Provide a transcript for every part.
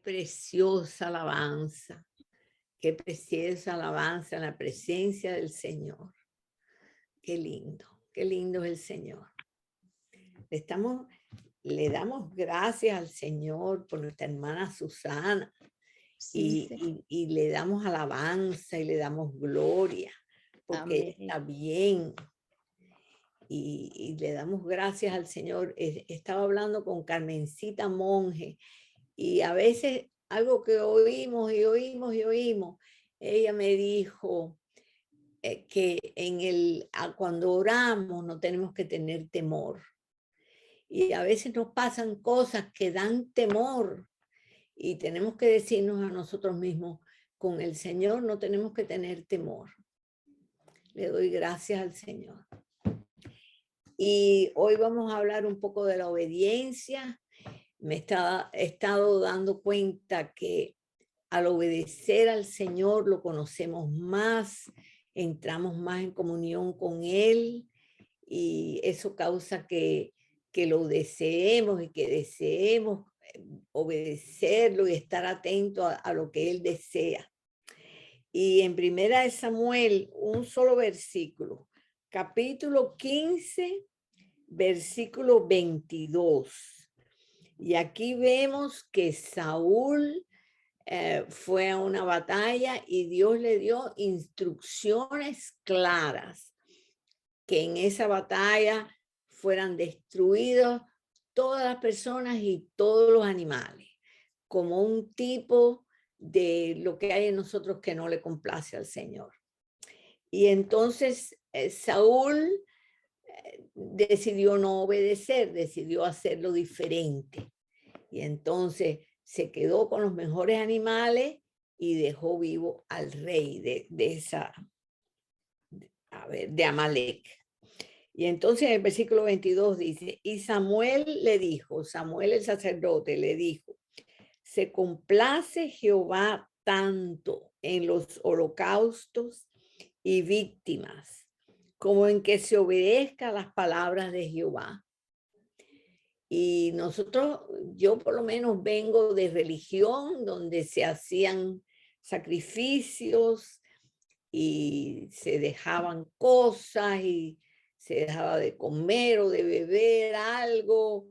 Preciosa alabanza, qué preciosa alabanza en la presencia del Señor. Qué lindo es el Señor. Estamos, le damos gracias al Señor por nuestra hermana Susana Sí, sí. y le damos alabanza y le damos gloria porque ella Amén. está bien y le damos gracias al Señor. Estaba hablando con Carmencita Monje y a veces algo que oímos y oímos y oímos, ella me dijo que cuando oramos no tenemos que tener temor. Y a veces nos pasan cosas que dan temor y tenemos que decirnos a nosotros mismos, con el Señor no tenemos que tener temor. Le doy gracias al Señor. Y hoy vamos a hablar un poco de la obediencia. He estado dando cuenta que al obedecer al Señor lo conocemos más, entramos más en comunión con Él y eso causa que lo deseemos y que deseemos obedecerlo y estar atento a lo que Él desea. Y en Primera de Samuel, un solo versículo, capítulo 15, versículo 22. Y aquí vemos que Saúl fue a una batalla y Dios le dio instrucciones claras que en esa batalla fueran destruidos todas las personas y todos los animales, como un tipo de lo que hay en nosotros que no le complace al Señor. Y entonces Saúl decidió no obedecer, decidió hacerlo diferente. Y entonces se quedó con los mejores animales y dejó vivo al rey de Amalek. Y entonces en el versículo 22 dice, y Samuel le dijo, Samuel el sacerdote le dijo, se complace Jehová tanto en los holocaustos y víctimas como en que se obedezca a las palabras de Jehová. Y nosotros, yo por lo menos vengo de religión donde se hacían sacrificios y se dejaban cosas y se dejaba de comer o de beber algo.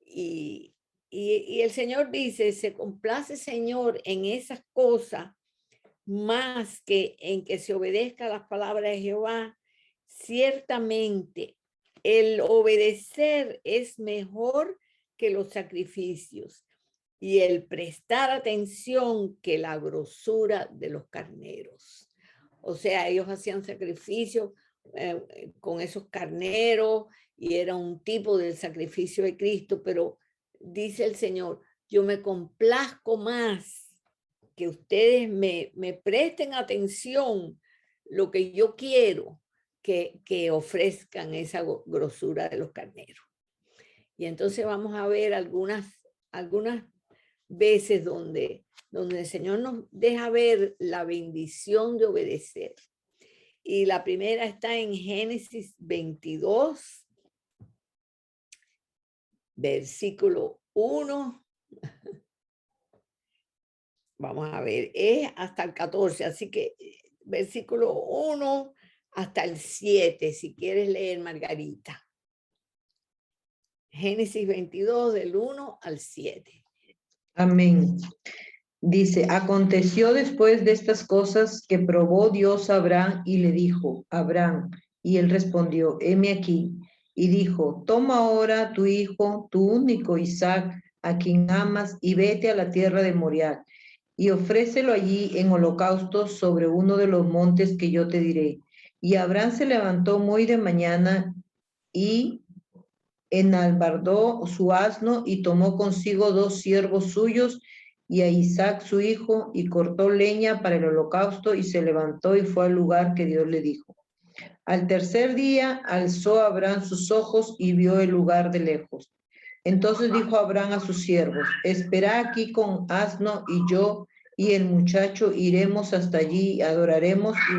Y el Señor dice, se complace Señor en esas cosas más que en que se obedezca a las palabras de Jehová. Ciertamente, el obedecer es mejor que los sacrificios y el prestar atención que la grosura de los carneros. O sea, ellos hacían sacrificios con esos carneros y era un tipo del sacrificio de Cristo, pero dice el Señor, yo me complazco más que ustedes me presten atención lo que yo quiero que ofrezcan esa grosura de los carneros. Y entonces vamos a ver algunas veces donde el Señor nos deja ver la bendición de obedecer. Y la primera está en Génesis 22, versículo 1. Vamos a ver, es hasta el 14, así que versículo 1 hasta el 7, si quieres leer, Margarita. Génesis 22, del 1 al 7. Amén. Dice, aconteció después de estas cosas que probó Dios a Abraham y le dijo, Abraham, y él respondió, heme aquí. Y dijo, toma ahora tu hijo, tu único Isaac, a quien amas, y vete a la tierra de Moriah, y ofrécelo allí en holocausto sobre uno de los montes que yo te diré. Y Abraham se levantó muy de mañana y enalbardó su asno y tomó consigo 2 siervos suyos y a Isaac su hijo, y cortó leña para el holocausto y se levantó y fue al lugar que Dios le dijo. Al tercer día alzó Abraham sus ojos y vio el lugar de lejos. Entonces dijo Abraham a sus siervos, esperad aquí con asno, y yo y el muchacho iremos hasta allí, adoraremos y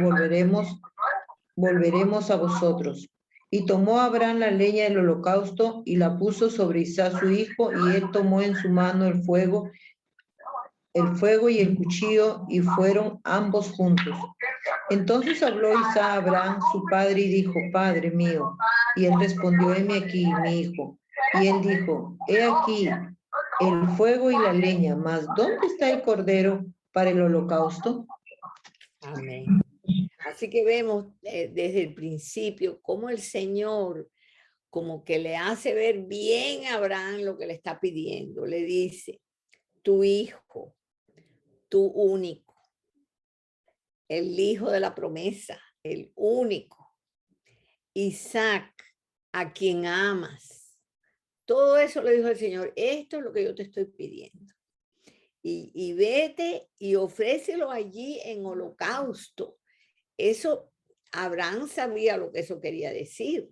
volveremos a vosotros. Y tomó Abraham la leña del holocausto y la puso sobre Isaac su hijo, y él tomó en su mano el fuego el fuego y el cuchillo, y fueron ambos juntos. Entonces habló Isaac a Abraham, su padre, y dijo: Padre mío. Y él respondió: heme aquí, mi hijo. Y él dijo: he aquí el fuego y la leña, mas ¿dónde está el cordero para el holocausto? Amén. Así que vemos desde el principio cómo el Señor como que le hace ver bien a Abraham lo que le está pidiendo. Le dice: tu hijo, tu único, el hijo de la promesa, el único, Isaac, a quien amas. Todo eso le dijo el Señor: esto es lo que yo te estoy pidiendo. Y vete y ofrécelo allí en holocausto. Eso, Abraham sabía lo que eso quería decir,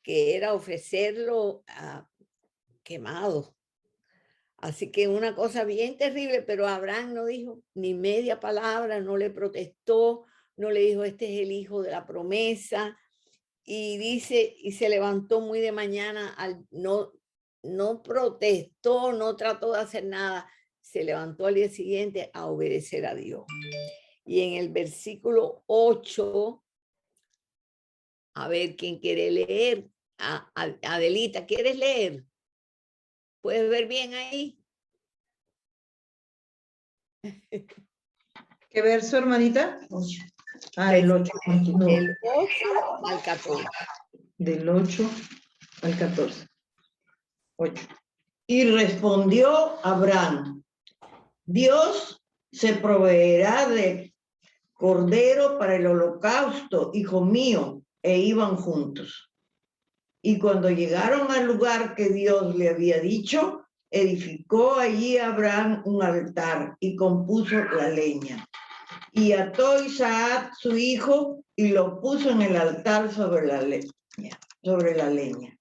que era ofrecerlo quemado. Así que una cosa bien terrible, pero Abraham no dijo ni media palabra, no le protestó, no le dijo: este es el hijo de la promesa. Y dice, y se levantó muy de mañana, no protestó, no trató de hacer nada, se levantó al día siguiente a obedecer a Dios. Y en el versículo 8, a ver quién quiere leer. Adelita, ¿quieres leer? ¿Puedes ver bien ahí? ¿Qué verso, hermanita? El 8. Del 8 al 14. Del 8 al 14. 8. Y respondió Abraham: Dios se proveerá de cordero para el holocausto, hijo mío. E iban juntos. Y cuando llegaron al lugar que Dios le había dicho, edificó allí Abraham un altar y compuso la leña. Y ató Isaac su hijo y lo puso en el altar sobre la leña.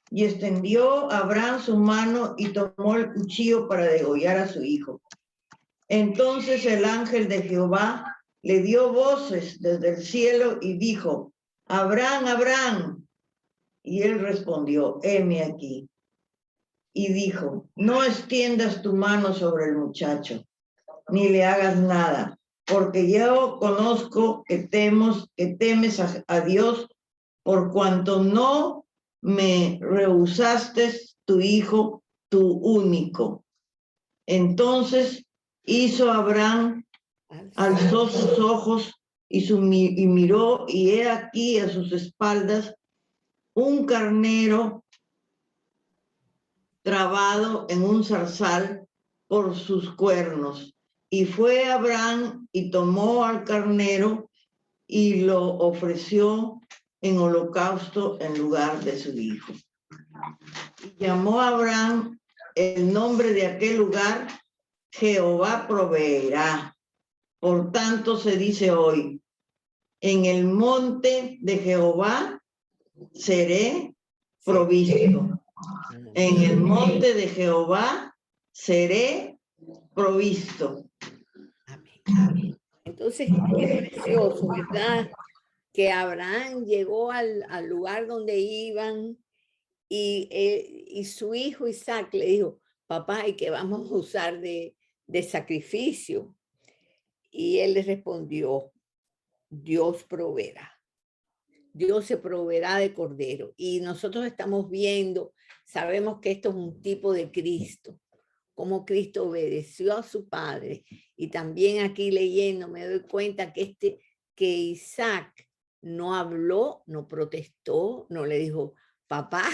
Y extendió Abraham su mano y tomó el cuchillo para degollar a su hijo. Entonces el ángel de Jehová le dio voces desde el cielo y dijo: Abraham, Abraham. Y él respondió: heme aquí. Y dijo: no extiendas tu mano sobre el muchacho, ni le hagas nada, porque yo conozco que temes a Dios, por cuanto no me rehusaste tu hijo, tu único. Entonces hizo Abraham, alzó sus ojos y miró, y he aquí a sus espaldas un carnero trabado en un zarzal por sus cuernos. Y fue Abraham y tomó al carnero y lo ofreció en holocausto en lugar de su hijo. Y llamó a Abraham el nombre de aquel lugar: Jehová proveerá. Por tanto se dice hoy: en el monte de Jehová seré provisto. En el monte de Jehová seré provisto. Amén. Entonces, qué precioso, ¿verdad? Que Abraham llegó al lugar donde iban y su hijo Isaac le dijo: papá, ¿y qué vamos a usar de sacrificio? Y él le respondió: Dios proveerá. Dios se proveerá de cordero. Y nosotros estamos viendo, sabemos que esto es un tipo de Cristo, como Cristo obedeció a su padre. Y también aquí leyendo me doy cuenta que Isaac no habló, no protestó, no le dijo: papá,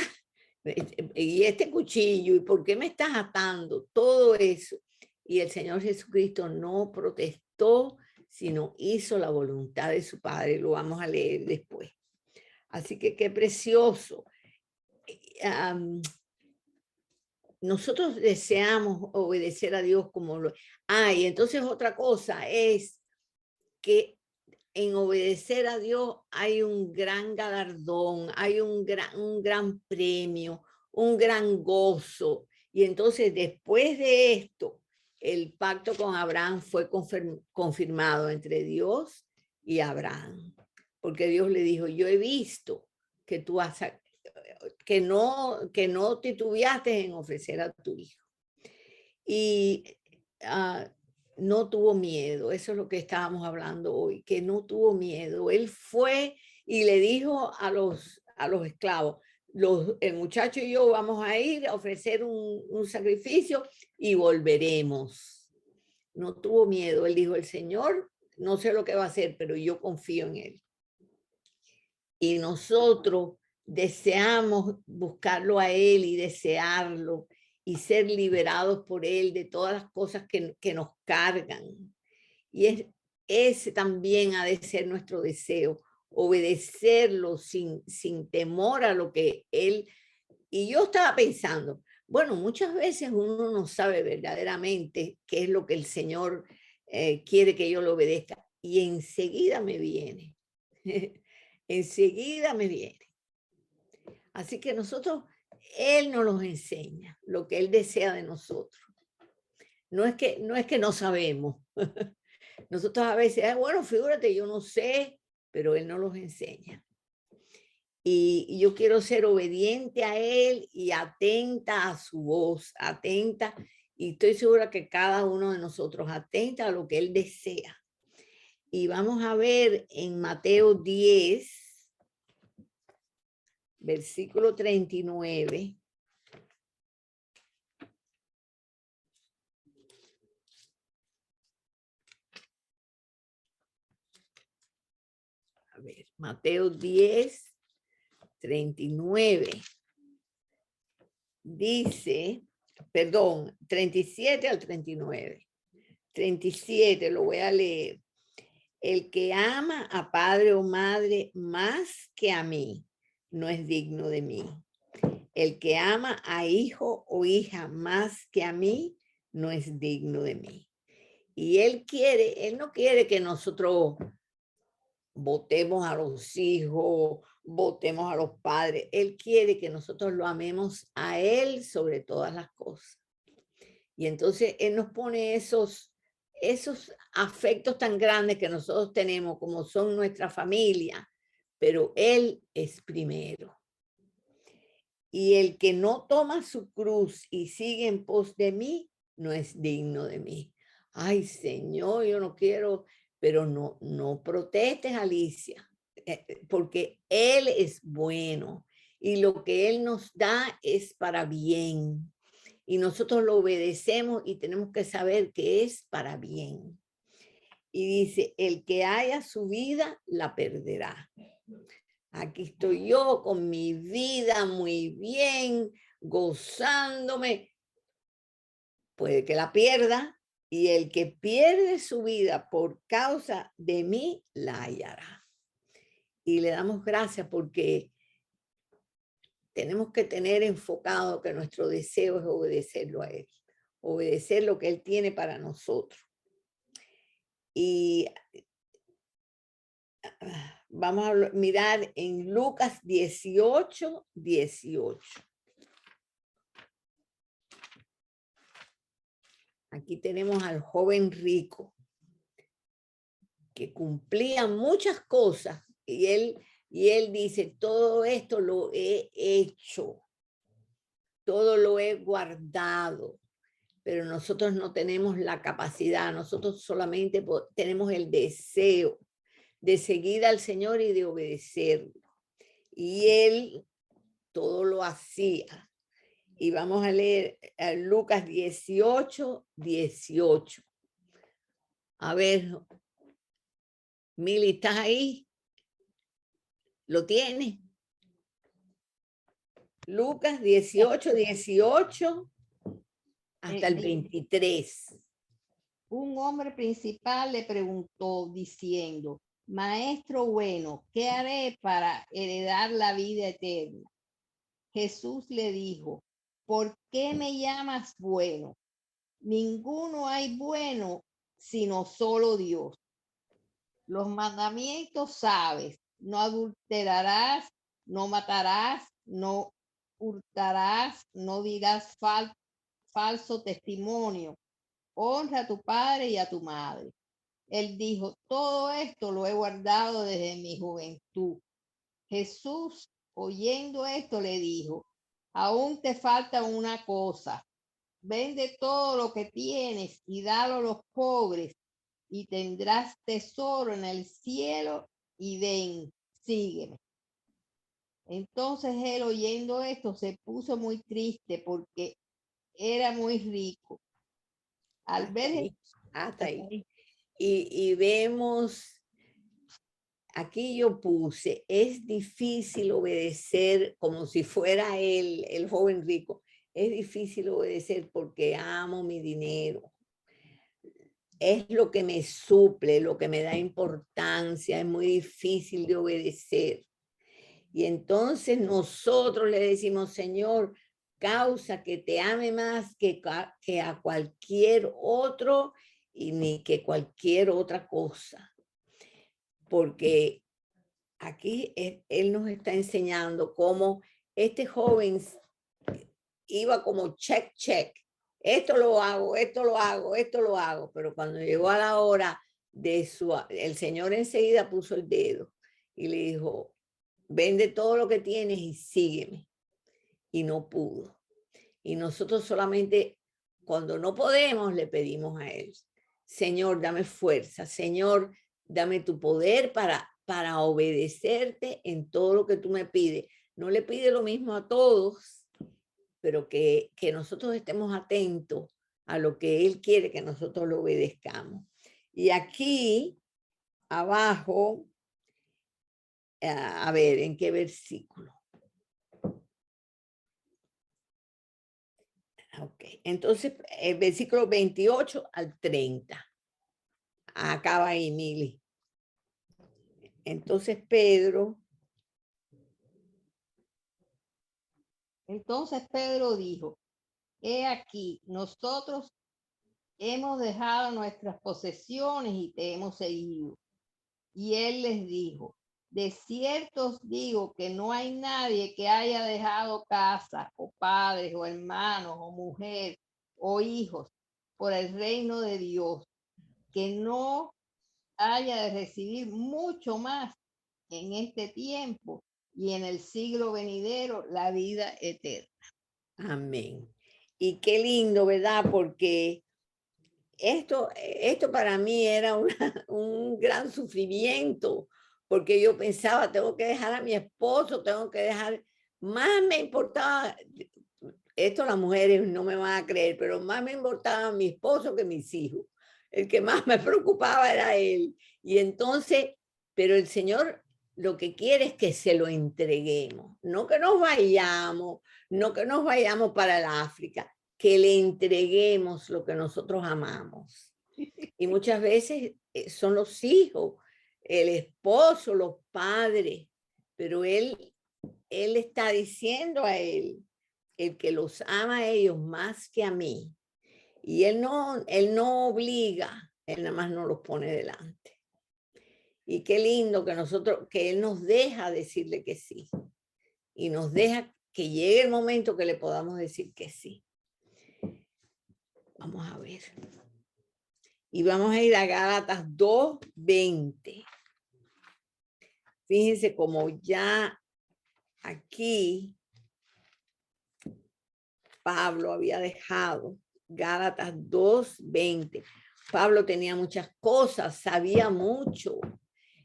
y este cuchillo, ¿y por qué me estás atando? Todo eso. Y el Señor Jesucristo no protestó, sino hizo la voluntad de su Padre. Lo vamos a leer después. Así que qué precioso. Nosotros deseamos obedecer a Dios como lo... y entonces otra cosa es que en obedecer a Dios hay un gran galardón, hay un gran premio, un gran gozo. Y entonces después de esto, el pacto con Abraham fue confirmado entre Dios y Abraham. Porque Dios le dijo: yo he visto que tú has, que no titubeaste en ofrecer a tu hijo. Y no tuvo miedo. Eso es lo que estábamos hablando hoy, que no tuvo miedo. Él fue y le dijo a los esclavos, el muchacho y yo vamos a ir a ofrecer un sacrificio y volveremos. No tuvo miedo. Él dijo, el Señor, no sé lo que va a hacer, pero yo confío en él. Y nosotros deseamos buscarlo a él y desearlo y ser liberados por él de todas las cosas que nos cargan. Y ese también ha de ser nuestro deseo, obedecerlo sin temor a lo que él... Y yo estaba pensando, bueno, muchas veces uno no sabe verdaderamente qué es lo que el Señor quiere que yo lo obedezca. Y enseguida me viene, enseguida me viene. Así que nosotros, Él nos los enseña, lo que Él desea de nosotros. No es que no sabemos. Nosotros a veces, bueno, figúrate, yo no sé, pero Él nos los enseña. Y yo quiero ser obediente a Él y atenta a su voz, atenta. Y estoy segura que cada uno de nosotros atenta a lo que Él desea. Y vamos a ver en Mateo 10, versículo 39. A ver, Mateo 10, 39. Dice, perdón, 37 al 39. 37, lo voy a leer. El que ama a padre o madre más que a mí, no es digno de mí. El que ama a hijo o hija más que a mí, no es digno de mí. Y él no quiere que nosotros votemos a los hijos, votemos a los padres. Él quiere que nosotros lo amemos a él sobre todas las cosas. Y entonces él nos pone esos afectos tan grandes que nosotros tenemos, como son nuestra familia, pero él es primero. Y el que no toma su cruz y sigue en pos de mí, no es digno de mí. Ay, Señor, yo no quiero, pero no protestes, Alicia, porque Él es bueno y lo que Él nos da es para bien. Y nosotros lo obedecemos y tenemos que saber que es para bien. Y dice, el que haya su vida, la perderá. Aquí estoy yo con mi vida muy bien, gozándome. Puede que la pierda, y el que pierde su vida por causa de mí, la hallará. Y le damos gracias porque tenemos que tener enfocado que nuestro deseo es obedecerlo a Él, obedecer lo que Él tiene para nosotros. Y vamos a mirar en Lucas 18, 18. Aquí tenemos al joven rico que cumplía muchas cosas y él dice, todo esto lo he hecho, todo lo he guardado, pero nosotros no tenemos la capacidad, nosotros solamente tenemos el deseo de seguir al Señor y de obedecerlo. Y él todo lo hacía. Y vamos a leer Lucas 18, 18. A ver, Mili, ¿estás ahí? ¿Lo tienes? Lucas 18, 18 hasta el 23. Un hombre principal le preguntó diciendo, Maestro bueno, ¿qué haré para heredar la vida eterna? Jesús le dijo, ¿por qué me llamas bueno? Ninguno hay bueno sino solo Dios. Los mandamientos sabes, no adulterarás, no matarás, no hurtarás, no dirás falso testimonio, honra a tu padre y a tu madre. Él dijo, todo esto lo he guardado desde mi juventud. Jesús, oyendo esto, le dijo, aún te falta una cosa. vende todo lo que tienes y dalo a los pobres y tendrás tesoro en el cielo y ven, sígueme. Entonces él, oyendo esto, se puso muy triste porque era muy rico. Al Hasta ver ahí, hasta ahí. ahí, Y vemos, aquí yo puse, es difícil obedecer como si fuera él, el joven rico. Es difícil obedecer porque amo mi dinero. Es lo que me suple, lo que me da importancia. Es muy difícil de obedecer. Y entonces nosotros le decimos, Señor, causa que te ame más que a cualquier otro y ni que cualquier otra cosa. Porque aquí él nos está enseñando cómo este joven iba como check, check. Esto lo hago, esto lo hago, esto lo hago. Pero cuando llegó a la hora el Señor enseguida puso el dedo y le dijo, vende todo lo que tienes y sígueme. Y no pudo. Y nosotros solamente cuando no podemos le pedimos a él, Señor, dame fuerza, Señor, dame tu poder para obedecerte en todo lo que tú me pides. No le pide lo mismo a todos, pero que nosotros estemos atentos a lo que él quiere que nosotros lo obedezcamos. Y aquí abajo, a ver, ¿en qué versículo? Ok, entonces el versículo 28 al 30. Acaba ahí, Mili. Entonces entonces Pedro dijo, he aquí, nosotros hemos dejado nuestras posesiones y te hemos seguido. Y él les dijo, de cierto os digo que no hay nadie que haya dejado casa o padres o hermanos o mujer o hijos por el reino de Dios, que no haya de recibir mucho más en este tiempo y en el siglo venidero la vida eterna. amén. Y qué lindo, ¿verdad? Porque esto para mí era un gran sufrimiento, porque yo pensaba, tengo que dejar a mi esposo, tengo que dejar, más me importaba, esto las mujeres no me van a creer, pero más me importaba mi esposo que mis hijos. El que más me preocupaba era él. Y entonces, pero el Señor lo que quiere es que se lo entreguemos, no que nos vayamos, no que nos vayamos para el África, que le entreguemos lo que nosotros amamos. Y muchas veces son los hijos, el esposo, los padres, pero él está diciendo a él, el que los ama a ellos más que a mí. Y él no obliga, él nada más nos los pone delante. Y qué lindo que él nos deja decirle que sí. Y nos deja que llegue el momento que le podamos decir que sí. Vamos a ver. Y vamos a ir a Gálatas 2:20. Fíjense como ya aquí Pablo había dejado Gálatas 2:20. Pablo tenía muchas cosas, sabía mucho.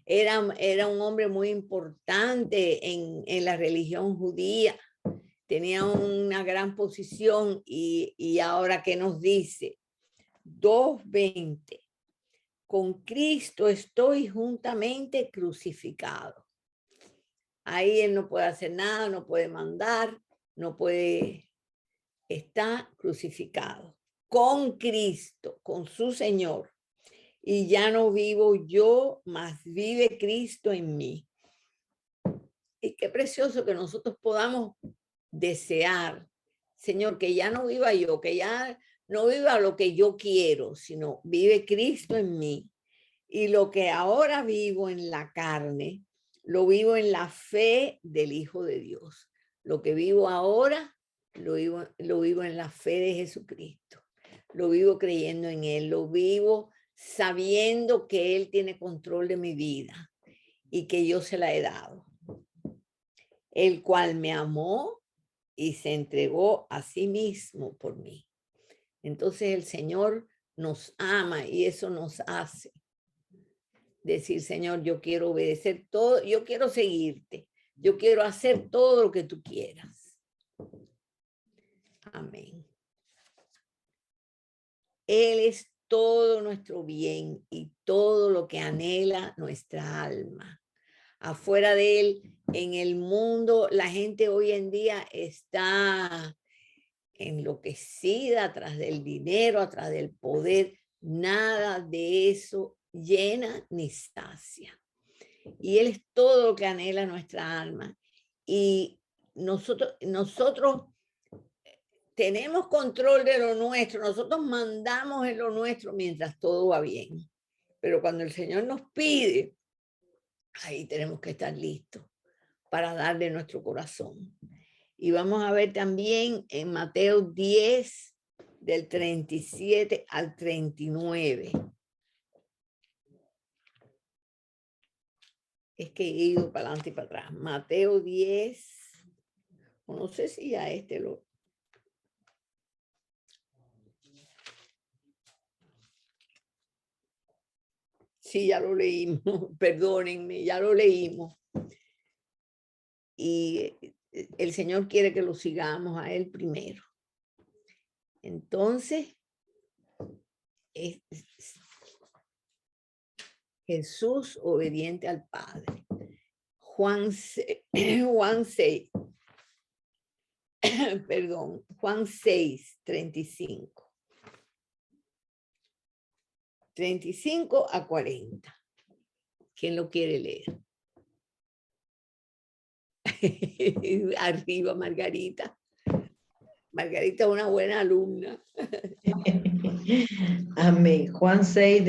Era un hombre muy importante en la religión judía. Tenía una gran posición y ahora, ¿qué nos dice? 2:20. Con Cristo estoy juntamente crucificado. Ahí él no puede hacer nada, no puede mandar, no puede, está crucificado. Con Cristo, con su Señor. Y ya no vivo yo, mas vive Cristo en mí. Y qué precioso que nosotros podamos desear, Señor, que ya no viva yo, que ya no viva lo que yo quiero, sino vive Cristo en mí. Y lo que ahora vivo en la carne, lo vivo en la fe del Hijo de Dios. Lo que vivo ahora, lo vivo en la fe de Jesucristo. Lo vivo creyendo en Él, lo vivo sabiendo que Él tiene control de mi vida y que yo se la he dado. El cual me amó y se entregó a sí mismo por mí. Entonces el Señor nos ama y eso nos hace decir, Señor, yo quiero obedecer todo, yo quiero seguirte, yo quiero hacer todo lo que tú quieras. Amén. Él es todo nuestro bien y todo lo que anhela nuestra alma. Afuera de Él, en el mundo, la gente hoy en día está enloquecida atrás del dinero, atrás del poder. Nada de eso llena ni sacia. Y Él es todo lo que anhela nuestra alma. Y nosotros tenemos control de lo nuestro, nosotros mandamos en lo nuestro mientras todo va bien. Pero cuando el Señor nos pide, ahí tenemos que estar listos para darle nuestro corazón. Y vamos a ver también en Mateo 10, del 37 al 39. Es que he ido para adelante y para atrás. Mateo 10, no sé si ya lo... Sí, ya lo leímos, perdónenme, ya lo leímos. Y el Señor quiere que lo sigamos a Él primero. Entonces, Jesús obediente al Padre. Juan 6, perdón, Juan 6, 35. 35 a 40. ¿Quién lo quiere leer? Arriba, Margarita. Margarita es una buena alumna. Amén. Juan 6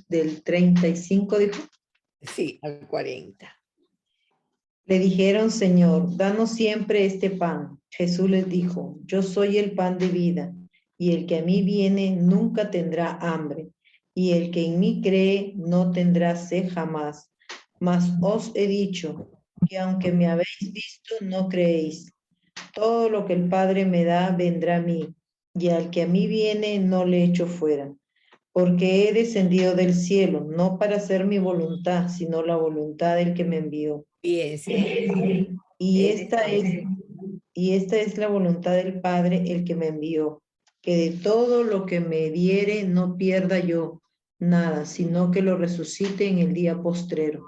del 35 dijo. Sí, al 40. Le dijeron, Señor, danos siempre este pan. Jesús les dijo, yo soy el pan de vida, y el que a mí viene nunca tendrá hambre, y el que en mí cree no tendrá sed jamás. Mas os he dicho que aunque me habéis visto, no creéis. Todo lo que el Padre me da vendrá a mí, y al que a mí viene no le echo fuera. Porque he descendido del cielo, no para hacer mi voluntad, sino la voluntad del que me envió. Bien, sí. Y esta es la voluntad del Padre, el que me envió, que de todo lo que me diere no pierda yo nada, sino que lo resucite en el día postrero.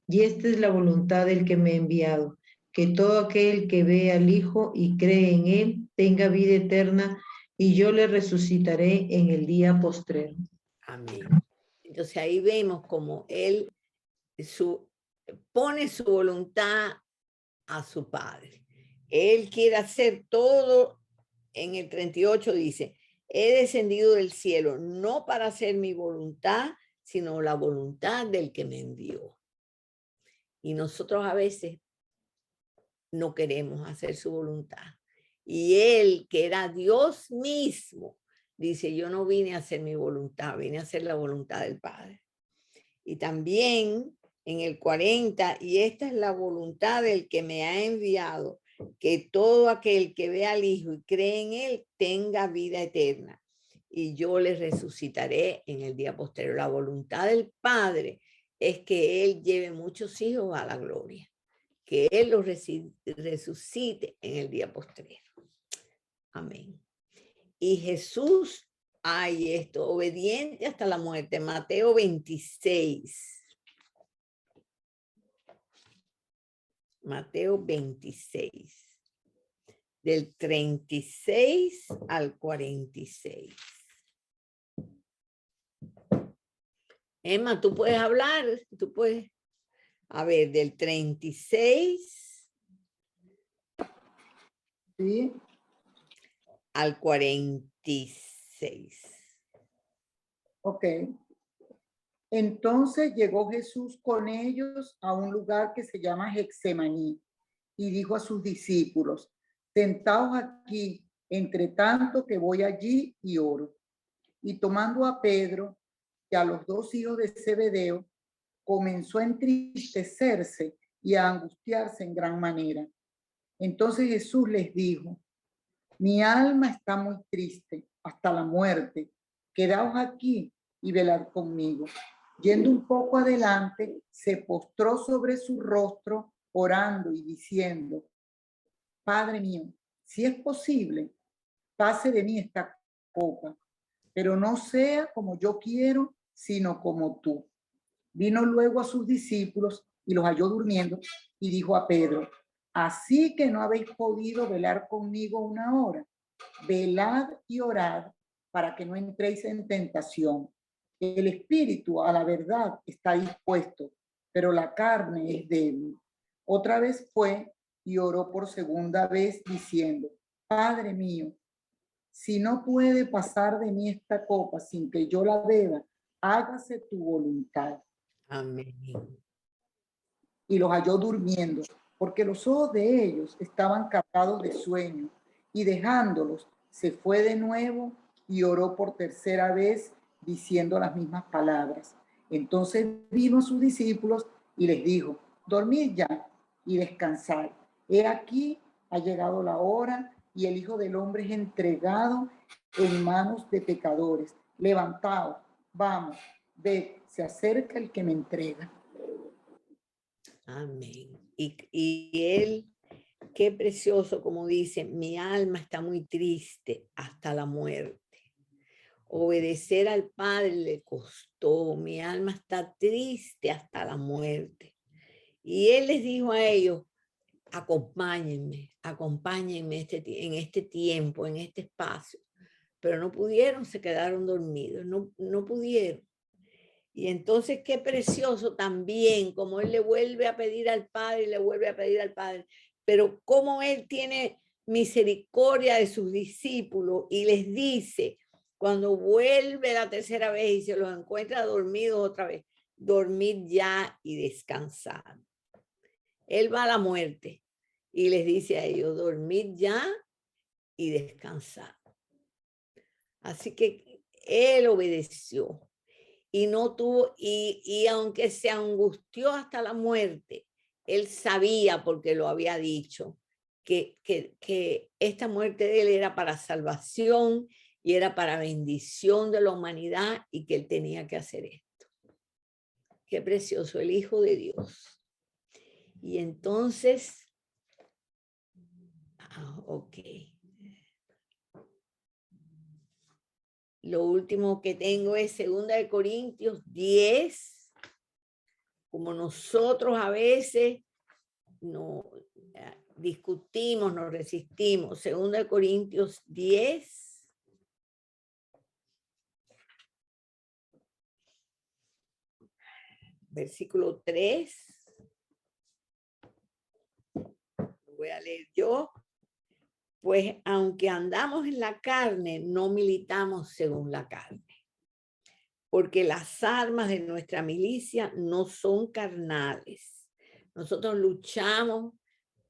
Y esta es la voluntad del que me ha enviado, que todo aquel que ve al Hijo y cree en él tenga vida eterna, y yo le resucitaré en el día postrero. Amén. Entonces ahí vemos como Él pone su voluntad a su Padre. Él quiere hacer todo. En el 38 dice, he descendido del cielo no para hacer mi voluntad, sino la voluntad del que me envió. Y nosotros a veces no queremos hacer su voluntad. Y Él, que era Dios mismo, dice, yo no vine a hacer mi voluntad, vine a hacer la voluntad del Padre. Y también en el 40, y esta es la voluntad del que me ha enviado, que todo aquel que ve al Hijo y cree en Él tenga vida eterna. Y yo le resucitaré en el día posterior. La voluntad del Padre es que Él lleve muchos hijos a la gloria, que Él los resucite en el día posterior. Amén. Y Jesús, hay esto, obediente hasta la muerte. Mateo 26. Mateo 26. Del 36 al 46. Emma, tú puedes hablar, tú puedes. A ver, del 36 Sí. al 46. Ok. Entonces llegó Jesús con ellos a un lugar que se llama Getsemaní y dijo a sus discípulos, sentaos aquí, entre tanto que voy allí y oro. Y tomando a Pedro y a los dos hijos de Zebedeo, comenzó a entristecerse y a angustiarse en gran manera. Entonces Jesús les dijo, Mi alma está muy triste hasta la muerte. Quedaos aquí y velad conmigo. Yendo un poco adelante, se postró sobre su rostro, orando y diciendo: Padre mío, si es posible, pase de mí esta copa, pero no sea como yo quiero, sino como tú. Vino luego a sus discípulos y los halló durmiendo y dijo a Pedro: así que no habéis podido velar conmigo una hora. Velad y orad para que no entréis en tentación. El espíritu, a la verdad, está dispuesto, pero la carne es débil. Otra vez fue y oró por segunda vez diciendo: Padre mío, si no puede pasar de mí esta copa sin que yo la beba, hágase tu voluntad. Amén. Y los halló durmiendo, porque los ojos de ellos estaban cargados de sueño, y dejándolos, se fue de nuevo y oró por tercera vez, diciendo las mismas palabras. Entonces vino a sus discípulos y les dijo: dormid ya y descansad. He aquí, ha llegado la hora, y el Hijo del Hombre es entregado en manos de pecadores. Levantaos, vamos, ved, se acerca el que me entrega. Amén. Y él, qué precioso, como dice, mi alma está muy triste hasta la muerte. Obedecer al Padre le costó, mi alma está triste hasta la muerte. Y él les dijo a ellos: acompáñenme, acompáñenme en este tiempo, en este espacio. Pero no pudieron, se quedaron dormidos, no pudieron. Y entonces qué precioso también, como él le vuelve a pedir al Padre y le vuelve a pedir al Padre, pero como él tiene misericordia de sus discípulos y les dice, cuando vuelve la tercera vez y se los encuentra dormidos otra vez: dormid ya y descansad. Él va a la muerte y les dice a ellos: dormid ya y descansad. Así que él obedeció. Y no tuvo, y aunque se angustió hasta la muerte, él sabía, porque lo había dicho, que esta muerte de él era para salvación y era para bendición de la humanidad, y que él tenía que hacer esto. Qué precioso, el Hijo de Dios. Y entonces, ok. Lo último que tengo es 2 Corintios 10. Como nosotros a veces no discutimos, nos resistimos. 2 Corintios 10. Versículo 3. Lo voy a leer yo. Pues aunque andamos en la carne, no militamos según la carne. Porque las armas de nuestra milicia no son carnales. Nosotros luchamos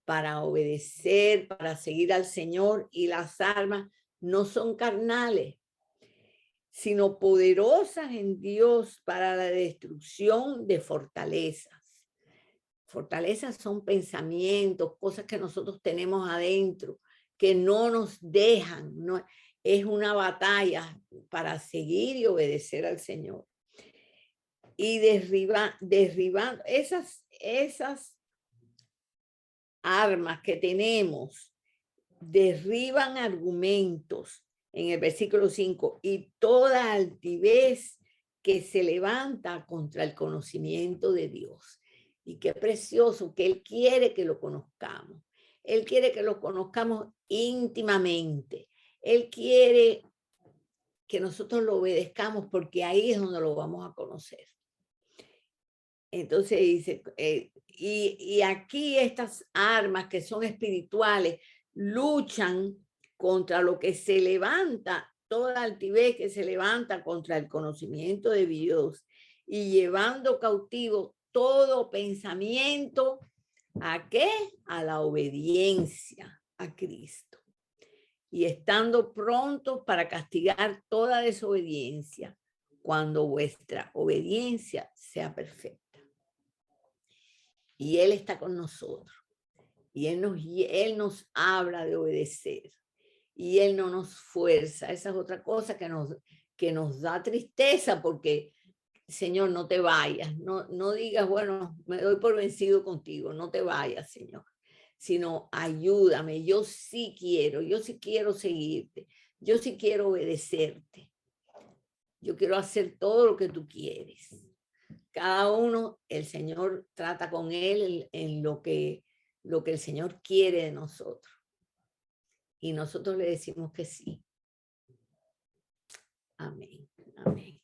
para obedecer, para seguir al Señor, y las armas no son carnales, sino poderosas en Dios para la destrucción de fortalezas. Fortalezas son pensamientos, cosas que nosotros tenemos adentro, que no nos dejan, no, es una batalla para seguir y obedecer al Señor. Y derribando esas armas que tenemos, derriban argumentos en el versículo 5, y toda altivez que se levanta contra el conocimiento de Dios. Y qué precioso que Él quiere que lo conozcamos. Él quiere que lo conozcamos íntimamente. Él quiere que nosotros lo obedezcamos, porque ahí es donde lo vamos a conocer. Entonces dice, y aquí estas armas que son espirituales luchan contra lo que se levanta, toda altivez que se levanta contra el conocimiento de Dios, y llevando cautivo todo pensamiento, ¿a qué? A la obediencia a Cristo. Y estando prontos para castigar toda desobediencia, cuando vuestra obediencia sea perfecta. Y Él está con nosotros. Y Él nos habla de obedecer. y Él no nos fuerza. Esa es otra cosa que nos da tristeza, porque, Señor, no te vayas, no digas, bueno, me doy por vencido contigo, no te vayas, Señor, sino ayúdame, yo sí quiero seguirte, yo sí quiero obedecerte, yo quiero hacer todo lo que tú quieres. Cada uno, el Señor trata con él en lo que el Señor quiere de nosotros. Y nosotros le decimos que sí. Amén. Amén.